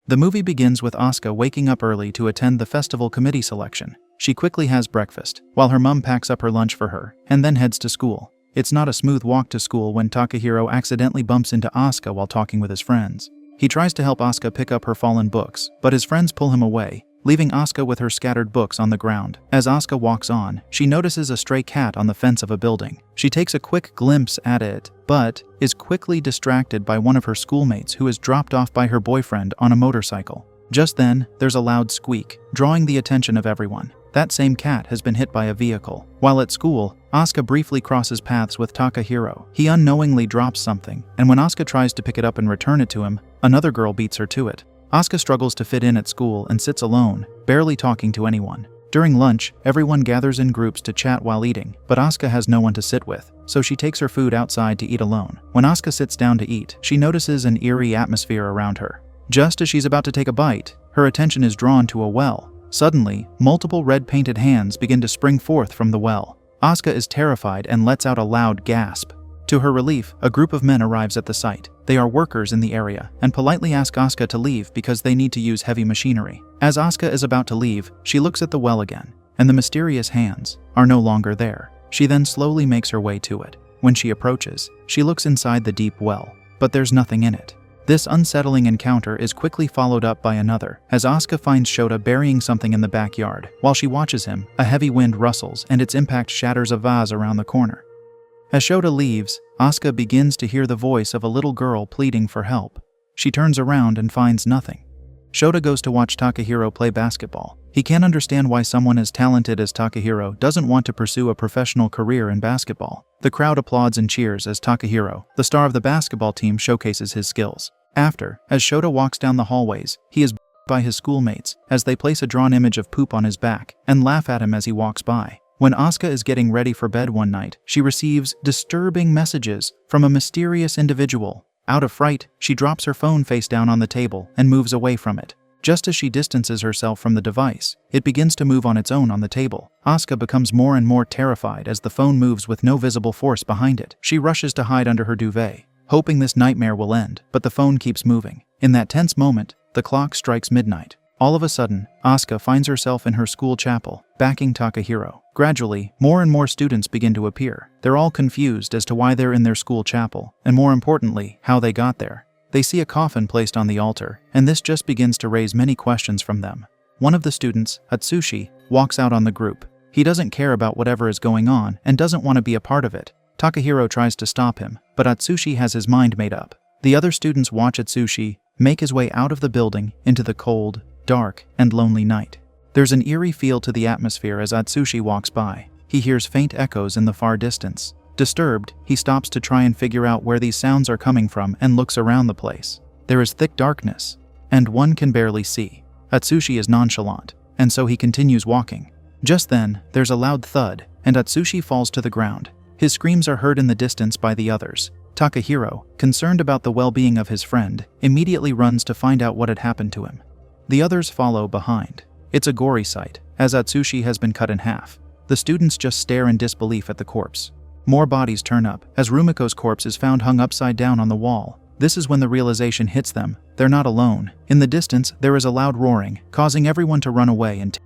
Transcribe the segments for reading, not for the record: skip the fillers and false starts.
The movie begins with Asuka waking up early to attend the festival committee selection. She quickly has breakfast, while her mom packs up her lunch for her, and then heads to school. It's not a smooth walk to school when Takahiro accidentally bumps into Asuka while talking with his friends. He tries to help Asuka pick up her fallen books, but his friends pull him away, leaving Asuka with her scattered books on the ground. As Asuka walks on, she notices a stray cat on the fence of a building. She takes a quick glimpse at it, but is quickly distracted by one of her schoolmates who is dropped off by her boyfriend on a motorcycle. Just then, there's a loud squeak, drawing the attention of everyone. That same cat has been hit by a vehicle. While at school, Asuka briefly crosses paths with Takahiro. He unknowingly drops something, and when Asuka tries to pick it up and return it to him, another girl beats her to it. Asuka struggles to fit in at school and sits alone, barely talking to anyone. During lunch, everyone gathers in groups to chat while eating, but Asuka has no one to sit with, so she takes her food outside to eat alone. When Asuka sits down to eat, she notices an eerie atmosphere around her. Just as she's about to take a bite, her attention is drawn to a well. Suddenly, multiple red-painted hands begin to spring forth from the well. Asuka is terrified and lets out a loud gasp. To her relief, a group of men arrives at the site. They are workers in the area and politely ask Asuka to leave because they need to use heavy machinery. As Asuka is about to leave, she looks at the well again, and the mysterious hands are no longer there. She then slowly makes her way to it. When she approaches, she looks inside the deep well, but there's nothing in it. This unsettling encounter is quickly followed up by another, as Asuka finds Shota burying something in the backyard. While she watches him, a heavy wind rustles and its impact shatters a vase around the corner. As Shota leaves, Asuka begins to hear the voice of a little girl pleading for help. She turns around and finds nothing. Shota goes to watch Takahiro play basketball. He can't understand why someone as talented as Takahiro doesn't want to pursue a professional career in basketball. The crowd applauds and cheers as Takahiro, the star of the basketball team, showcases his skills. After, as Shota walks down the hallways, he is by his schoolmates as they place a drawn image of poop on his back and laugh at him as he walks by. When Asuka is getting ready for bed one night, she receives disturbing messages from a mysterious individual. Out of fright, she drops her phone face down on the table and moves away from it. Just as she distances herself from the device, it begins to move on its own on the table. Asuka becomes more and more terrified as the phone moves with no visible force behind it. She rushes to hide under her duvet, hoping this nightmare will end, but the phone keeps moving. In that tense moment, the clock strikes midnight. All of a sudden, Asuka finds herself in her school chapel, backing Takahiro. Gradually, more and more students begin to appear. They're all confused as to why they're in their school chapel, and more importantly, how they got there. They see a coffin placed on the altar, and this just begins to raise many questions from them. One of the students, Atsushi, walks out on the group. He doesn't care about whatever is going on and doesn't want to be a part of it. Takahiro tries to stop him, but Atsushi has his mind made up. The other students watch Atsushi make his way out of the building into the cold, dark, and lonely night. There's an eerie feel to the atmosphere as Atsushi walks by. He hears faint echoes in the far distance. Disturbed, he stops to try and figure out where these sounds are coming from and looks around the place. There is thick darkness, and one can barely see. Atsushi is nonchalant, and so he continues walking. Just then, there's a loud thud, and Atsushi falls to the ground. His screams are heard in the distance by the others. Takahiro, concerned about the well-being of his friend, immediately runs to find out what had happened to him. The others follow behind. It's a gory sight, as Atsushi has been cut in half. The students just stare in disbelief at the corpse. More bodies turn up, as Rumiko's corpse is found hung upside down on the wall. This is when the realization hits them. They're not alone. In the distance, there is a loud roaring, causing everyone to run away and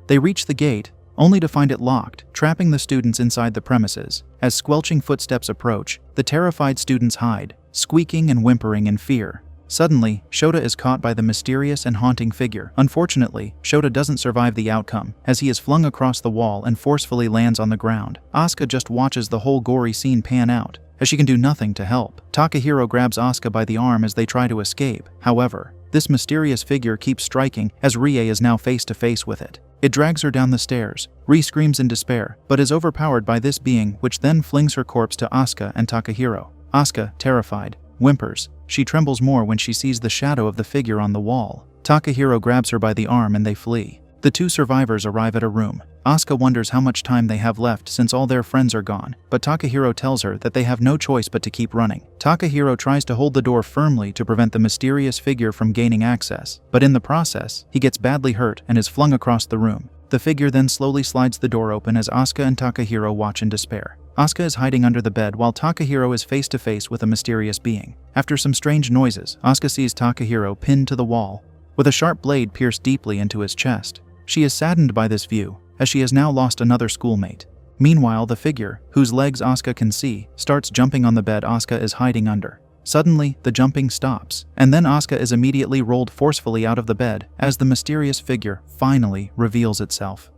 they reach the gate, only to find it locked, trapping the students inside the premises. As squelching footsteps approach, the terrified students hide, squeaking and whimpering in fear. Suddenly, Shota is caught by the mysterious and haunting figure. Unfortunately, Shota doesn't survive the outcome, as he is flung across the wall and forcefully lands on the ground. Asuka just watches the whole gory scene pan out, as she can do nothing to help. Takahiro grabs Asuka by the arm as they try to escape. However, this mysterious figure keeps striking, as Rie is now face to face with it. It drags her down the stairs. Rie screams in despair, but is overpowered by this being, which then flings her corpse to Asuka and Takahiro. Asuka, terrified, whimpers. She trembles more when she sees the shadow of the figure on the wall. Takahiro grabs her by the arm and they flee. The two survivors arrive at a room. Asuka wonders how much time they have left since all their friends are gone, but Takahiro tells her that they have no choice but to keep running. Takahiro tries to hold the door firmly to prevent the mysterious figure from gaining access, but in the process, he gets badly hurt and is flung across the room. The figure then slowly slides the door open as Asuka and Takahiro watch in despair. Asuka is hiding under the bed while Takahiro is face to face with a mysterious being. After some strange noises, Asuka sees Takahiro pinned to the wall, with a sharp blade pierced deeply into his chest. She is saddened by this view, as she has now lost another schoolmate. Meanwhile, the figure, whose legs Asuka can see, starts jumping on the bed Asuka is hiding under. Suddenly, the jumping stops, and then Asuka is immediately rolled forcefully out of the bed as the mysterious figure finally reveals itself.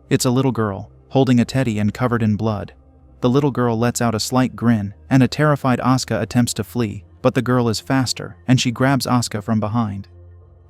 It's a little girl, holding a teddy and covered in blood. The little girl lets out a slight grin, and a terrified Asuka attempts to flee, but the girl is faster, and she grabs Asuka from behind.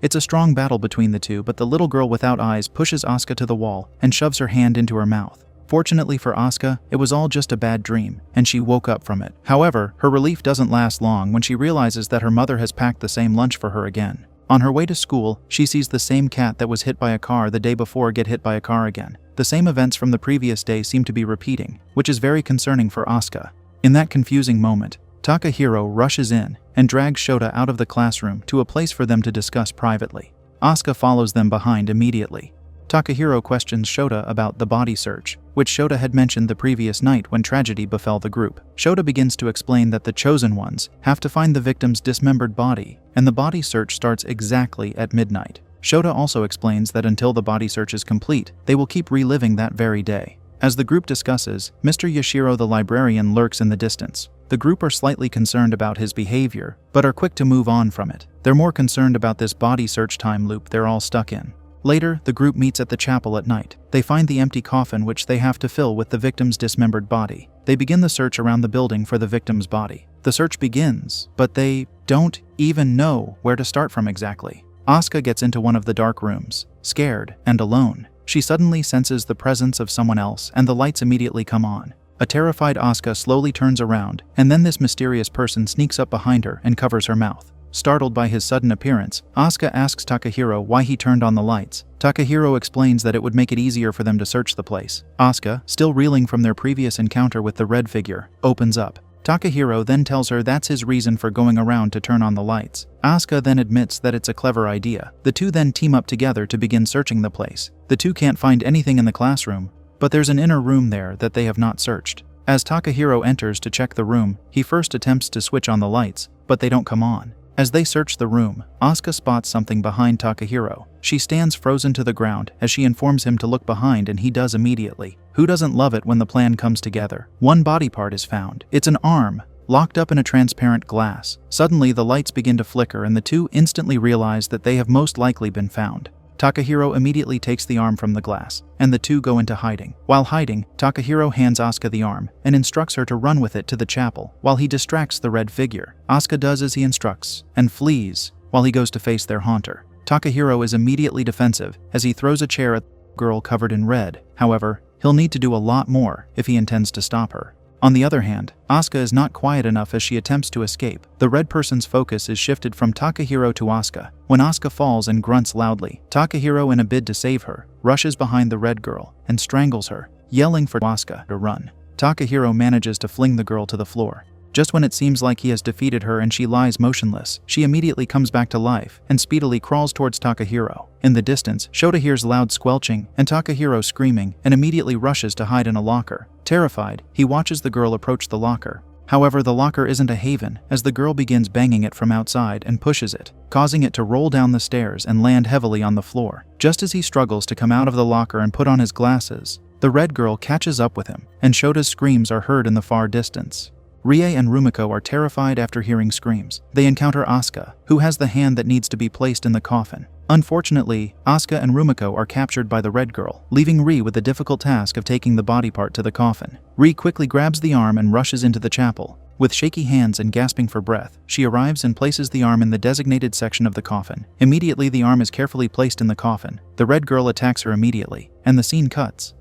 It's a strong battle between the two, but the little girl without eyes pushes Asuka to the wall and shoves her hand into her mouth. Fortunately for Asuka, it was all just a bad dream, and she woke up from it. However, her relief doesn't last long when she realizes that her mother has packed the same lunch for her again. On her way to school, she sees the same cat that was hit by a car the day before get hit by a car again. The same events from the previous day seem to be repeating, which is very concerning for Asuka. In that confusing moment, Takahiro rushes in and drags Shota out of the classroom to a place for them to discuss privately. Asuka follows them behind immediately. Takahiro questions Shota about the body search, which Shota had mentioned the previous night when tragedy befell the group. Shota begins to explain that the chosen ones have to find the victim's dismembered body, and the body search starts exactly at midnight. Shota also explains that until the body search is complete, they will keep reliving that very day. As the group discusses, Mr. Yashiro the librarian lurks in the distance. The group are slightly concerned about his behavior, but are quick to move on from it. They're more concerned about this body search time loop they're all stuck in. Later, the group meets at the chapel at night. They find the empty coffin which they have to fill with the victim's dismembered body. They begin the search around the building for the victim's body. The search begins, but they don't even know where to start from exactly. Asuka gets into one of the dark rooms, scared and alone. She suddenly senses the presence of someone else and the lights immediately come on. A terrified Asuka slowly turns around, and then this mysterious person sneaks up behind her and covers her mouth. Startled by his sudden appearance, Asuka asks Takahiro why he turned on the lights. Takahiro explains that it would make it easier for them to search the place. Asuka, still reeling from their previous encounter with the red figure, opens up. Takahiro then tells her that's his reason for going around to turn on the lights. Asuka then admits that it's a clever idea. The two then team up together to begin searching the place. The two can't find anything in the classroom, but there's an inner room there that they have not searched. As Takahiro enters to check the room, he first attempts to switch on the lights, but they don't come on. As they search the room, Asuka spots something behind Takahiro. She stands frozen to the ground as she informs him to look behind, and he does immediately. Who doesn't love it when the plan comes together? One body part is found. It's an arm, locked up in a transparent glass. Suddenly, the lights begin to flicker and the two instantly realize that they have most likely been found. Takahiro immediately takes the arm from the glass, and the two go into hiding. While hiding, Takahiro hands Asuka the arm and instructs her to run with it to the chapel while he distracts the red figure. Asuka does as he instructs and flees while he goes to face their haunter. Takahiro is immediately defensive as he throws a chair at the girl covered in red. However, he'll need to do a lot more if he intends to stop her. On the other hand, Asuka is not quiet enough as she attempts to escape. The red person's focus is shifted from Takahiro to Asuka. When Asuka falls and grunts loudly, Takahiro, in a bid to save her, rushes behind the red girl and strangles her, yelling for Asuka to run. Takahiro manages to fling the girl to the floor. Just when it seems like he has defeated her and she lies motionless, she immediately comes back to life and speedily crawls towards Takahiro. In the distance, Shota hears loud squelching and Takahiro screaming and immediately rushes to hide in a locker. Terrified, he watches the girl approach the locker. However, the locker isn't a haven, as the girl begins banging it from outside and pushes it, causing it to roll down the stairs and land heavily on the floor. Just as he struggles to come out of the locker and put on his glasses, the red girl catches up with him, and Shota's screams are heard in the far distance. Rie and Rumiko are terrified after hearing screams. They encounter Asuka, who has the hand that needs to be placed in the coffin. Unfortunately, Asuka and Rumiko are captured by the red girl, leaving Rie with the difficult task of taking the body part to the coffin. Rie quickly grabs the arm and rushes into the chapel. With shaky hands and gasping for breath, she arrives and places the arm in the designated section of the coffin. Immediately, the arm is carefully placed in the coffin. The red girl attacks her immediately, and the scene cuts.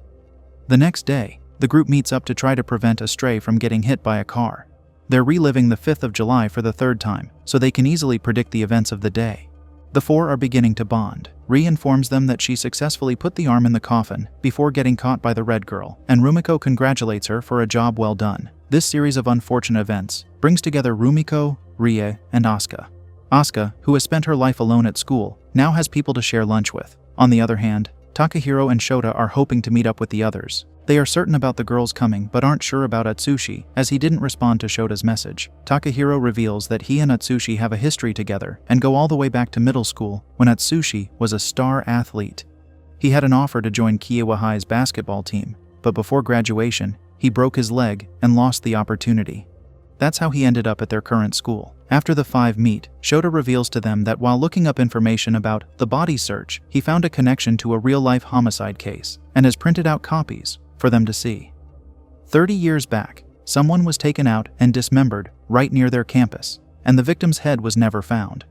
The next day, the group meets up to try to prevent a stray from getting hit by a car. They're reliving the 5th of July for the third time, so they can easily predict the events of the day. The four are beginning to bond. Rie informs them that she successfully put the arm in the coffin before getting caught by the red girl, and Rumiko congratulates her for a job well done. This series of unfortunate events brings together Rumiko, Rie, and Asuka. Asuka, who has spent her life alone at school, now has people to share lunch with. On the other hand, Takahiro and Shota are hoping to meet up with the others. They are certain about the girls coming but aren't sure about Atsushi, as he didn't respond to Shota's message. Takahiro reveals that he and Atsushi have a history together and go all the way back to middle school when Atsushi was a star athlete. He had an offer to join Kiowa High's basketball team, but before graduation, he broke his leg and lost the opportunity. That's how he ended up at their current school. After the five meet, Shota reveals to them that while looking up information about the body search, he found a connection to a real-life homicide case and has printed out copies for them to see. 30 years back, someone was taken out and dismembered right near their campus, and the victim's head was never found.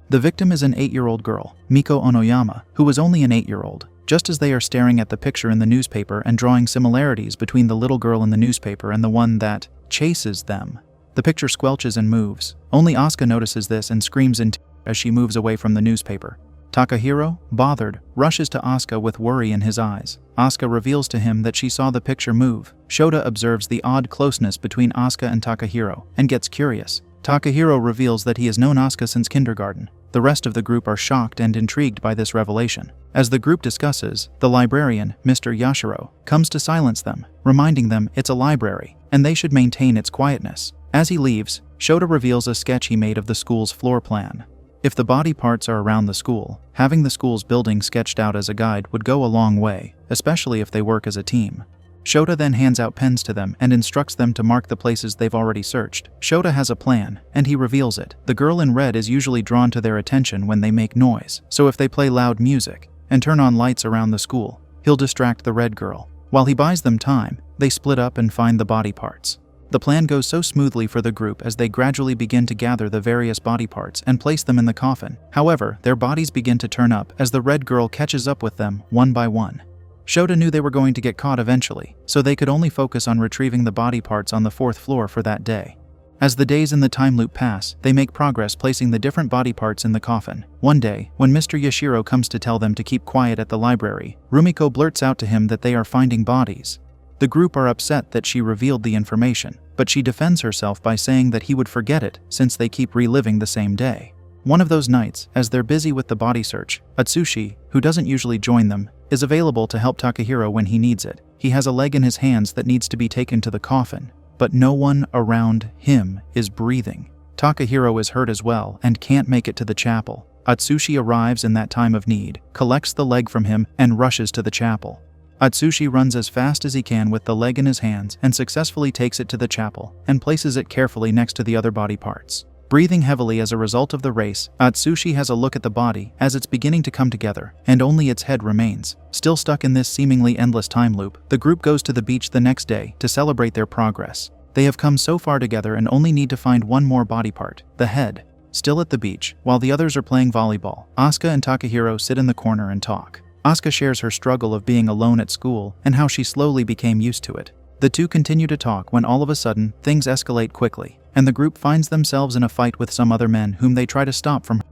The victim is an 8-year-old girl, Miko Onoyama, who was only an 8-year-old. Just as they are staring at the picture in the newspaper and drawing similarities between the little girl in the newspaper and the one that chases them, the picture squelches and moves. Only Asuka notices this and screams in terror as she moves away from the newspaper. Takahiro, bothered, rushes to Asuka with worry in his eyes. Asuka reveals to him that she saw the picture move. Shota observes the odd closeness between Asuka and Takahiro and gets curious. Takahiro reveals that he has known Asuka since kindergarten. The rest of the group are shocked and intrigued by this revelation. As the group discusses, the librarian, Mr. Yashiro, comes to silence them, reminding them it's a library, and they should maintain its quietness. As he leaves, Shota reveals a sketch he made of the school's floor plan. If the body parts are around the school, having the school's building sketched out as a guide would go a long way, especially if they work as a team. Shota then hands out pens to them and instructs them to mark the places they've already searched. Shota has a plan, and he reveals it. The girl in red is usually drawn to their attention when they make noise, so if they play loud music and turn on lights around the school, he'll distract the red girl. While he buys them time, they split up and find the body parts. The plan goes so smoothly for the group as they gradually begin to gather the various body parts and place them in the coffin. However, their bodies begin to turn up as the red girl catches up with them one by one. Shota knew they were going to get caught eventually, so they could only focus on retrieving the body parts on the 4th floor for that day. As the days in the time loop pass, they make progress placing the different body parts in the coffin. One day, when Mr. Yashiro comes to tell them to keep quiet at the library, Rumiko blurts out to him that they are finding bodies. The group are upset that she revealed the information, but she defends herself by saying that he would forget it since they keep reliving the same day. One of those nights, as they're busy with the body search, Atsushi, who doesn't usually join them, is available to help Takahiro when he needs it. He has a leg in his hands that needs to be taken to the coffin, but no one around him is breathing. Takahiro is hurt as well and can't make it to the chapel. Atsushi arrives in that time of need, collects the leg from him, and rushes to the chapel. Atsushi runs as fast as he can with the leg in his hands and successfully takes it to the chapel and places it carefully next to the other body parts. Breathing heavily as a result of the race, Atsushi has a look at the body as it's beginning to come together, and only its head remains. Still stuck in this seemingly endless time loop, the group goes to the beach the next day to celebrate their progress. They have come so far together and only need to find one more body part, the head. Still at the beach, while the others are playing volleyball, Asuka and Takahiro sit in the corner and talk. Asuka shares her struggle of being alone at school and how she slowly became used to it. The two continue to talk when all of a sudden, things escalate quickly, and the group finds themselves in a fight with some other men whom they try to stop from her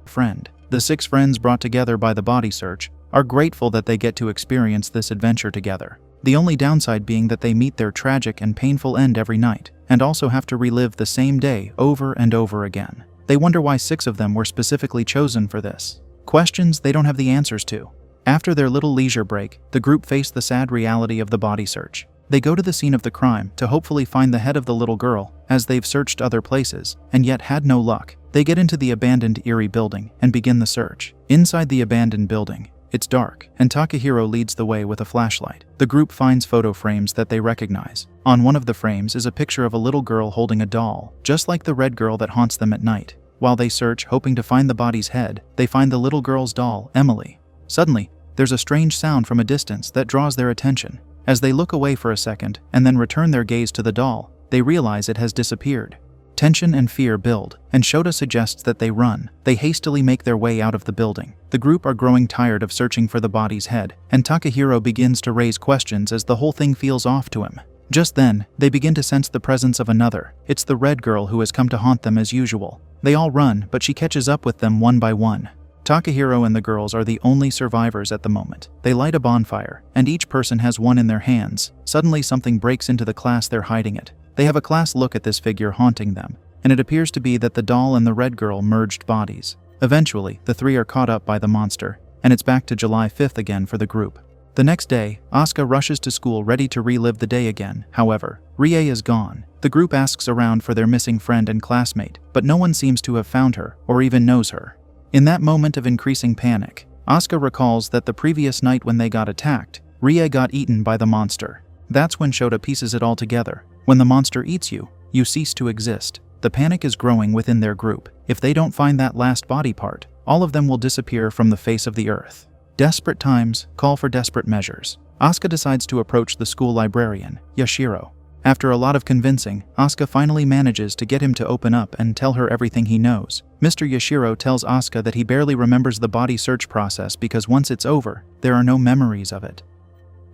friend. The 6 friends brought together by the body search are grateful that they get to experience this adventure together. The only downside being that they meet their tragic and painful end every night, and also have to relive the same day over and over again. They wonder why 6 of them were specifically chosen for this. Questions they don't have the answers to. After their little leisure break, the group face the sad reality of the body search. They go to the scene of the crime to hopefully find the head of the little girl, as they've searched other places, and yet had no luck. They get into the abandoned eerie building and begin the search. Inside the abandoned building, it's dark, and Takahiro leads the way with a flashlight. The group finds photo frames that they recognize. On one of the frames is a picture of a little girl holding a doll, just like the red girl that haunts them at night. While they search, hoping to find the body's head, they find the little girl's doll, Emily. Suddenly, there's a strange sound from a distance that draws their attention. As they look away for a second and then return their gaze to the doll, they realize it has disappeared. Tension and fear build, and Shota suggests that they run. They hastily make their way out of the building. The group are growing tired of searching for the body's head, and Takahiro begins to raise questions as the whole thing feels off to him. Just then, they begin to sense the presence of another. It's the red girl who has come to haunt them as usual. They all run, but she catches up with them one by one. Takahiro and the girls are the only survivors at the moment. They light a bonfire, and each person has one in their hands. Suddenly something breaks into the class they're hiding it. They have a class look at this figure haunting them, and it appears to be that the doll and the red girl merged bodies. Eventually, the 3 are caught up by the monster, and it's back to July 5th again for the group. The next day, Asuka rushes to school ready to relive the day again. However, Rie is gone. The group asks around for their missing friend and classmate, but no one seems to have found her or even knows her. In that moment of increasing panic, Asuka recalls that the previous night when they got attacked, Rie got eaten by the monster. That's when Shota pieces it all together. When the monster eats you, you cease to exist. The panic is growing within their group. If they don't find that last body part, all of them will disappear from the face of the earth. Desperate times call for desperate measures. Asuka decides to approach the school librarian, Yashiro. After a lot of convincing, Asuka finally manages to get him to open up and tell her everything he knows. Mr. Yashiro tells Asuka that he barely remembers the body search process because once it's over, there are no memories of it.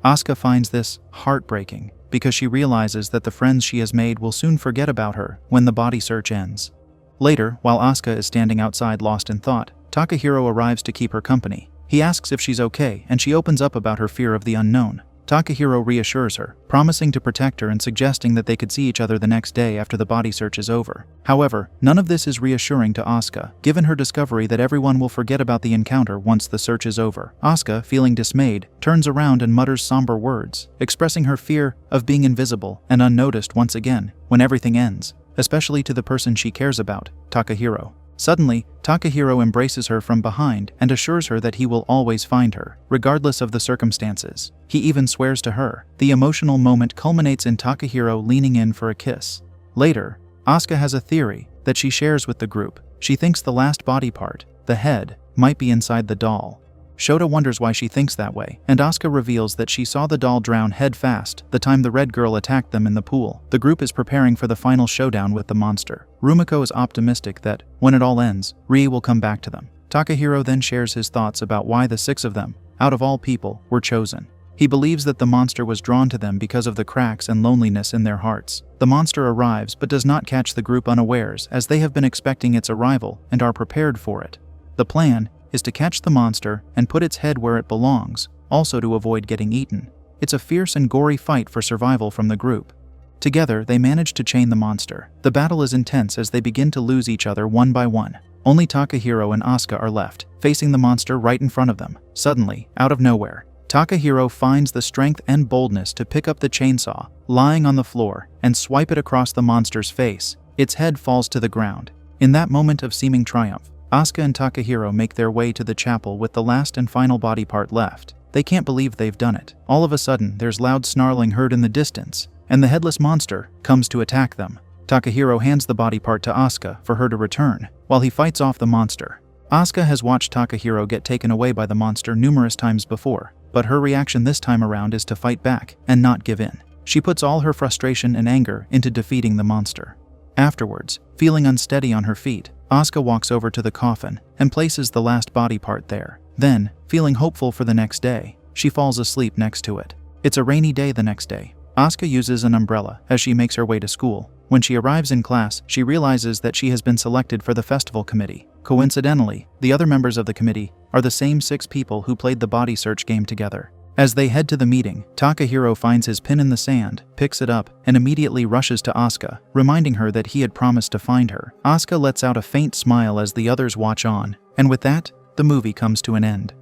Asuka finds this heartbreaking because she realizes that the friends she has made will soon forget about her when the body search ends. Later, while Asuka is standing outside lost in thought, Takahiro arrives to keep her company. He asks if she's okay, and she opens up about her fear of the unknown. Takahiro reassures her, promising to protect her and suggesting that they could see each other the next day after the body search is over. However, none of this is reassuring to Asuka, given her discovery that everyone will forget about the encounter once the search is over. Asuka, feeling dismayed, turns around and mutters somber words, expressing her fear of being invisible and unnoticed once again when everything ends, especially to the person she cares about, Takahiro. Suddenly, Takahiro embraces her from behind and assures her that he will always find her, regardless of the circumstances. He even swears to her. The emotional moment culminates in Takahiro leaning in for a kiss. Later, Asuka has a theory that she shares with the group. She thinks the last body part, the head, might be inside the doll. Shota wonders why she thinks that way, and Asuka reveals that she saw the doll drown head fast the time the red girl attacked them in the pool. The group is preparing for the final showdown with the monster. Rumiko is optimistic that, when it all ends, Rie will come back to them. Takahiro then shares his thoughts about why the 6 of them, out of all people, were chosen. He believes that the monster was drawn to them because of the cracks and loneliness in their hearts. The monster arrives but does not catch the group unawares, as they have been expecting its arrival and are prepared for it. The plan is to catch the monster and put its head where it belongs, also to avoid getting eaten. It's a fierce and gory fight for survival from the group. Together, they manage to chain the monster. The battle is intense as they begin to lose each other one by one. Only Takahiro and Asuka are left, facing the monster right in front of them. Suddenly, out of nowhere, Takahiro finds the strength and boldness to pick up the chainsaw, lying on the floor, and swipe it across the monster's face. Its head falls to the ground. In that moment of seeming triumph, Asuka and Takahiro make their way to the chapel with the last and final body part left. They can't believe they've done it. All of a sudden, there's loud snarling heard in the distance, and the headless monster comes to attack them. Takahiro hands the body part to Asuka for her to return, while he fights off the monster. Asuka has watched Takahiro get taken away by the monster numerous times before, but her reaction this time around is to fight back and not give in. She puts all her frustration and anger into defeating the monster. Afterwards, feeling unsteady on her feet, Asuka walks over to the coffin and places the last body part there. Then, feeling hopeful for the next day, she falls asleep next to it. It's a rainy day the next day. Asuka uses an umbrella as she makes her way to school. When she arrives in class, she realizes that she has been selected for the festival committee. Coincidentally, the other members of the committee are the same 6 people who played the body search game together. As they head to the meeting, Takahiro finds his pin in the sand, picks it up, and immediately rushes to Asuka, reminding her that he had promised to find her. Asuka lets out a faint smile as the others watch on, and with that, the movie comes to an end.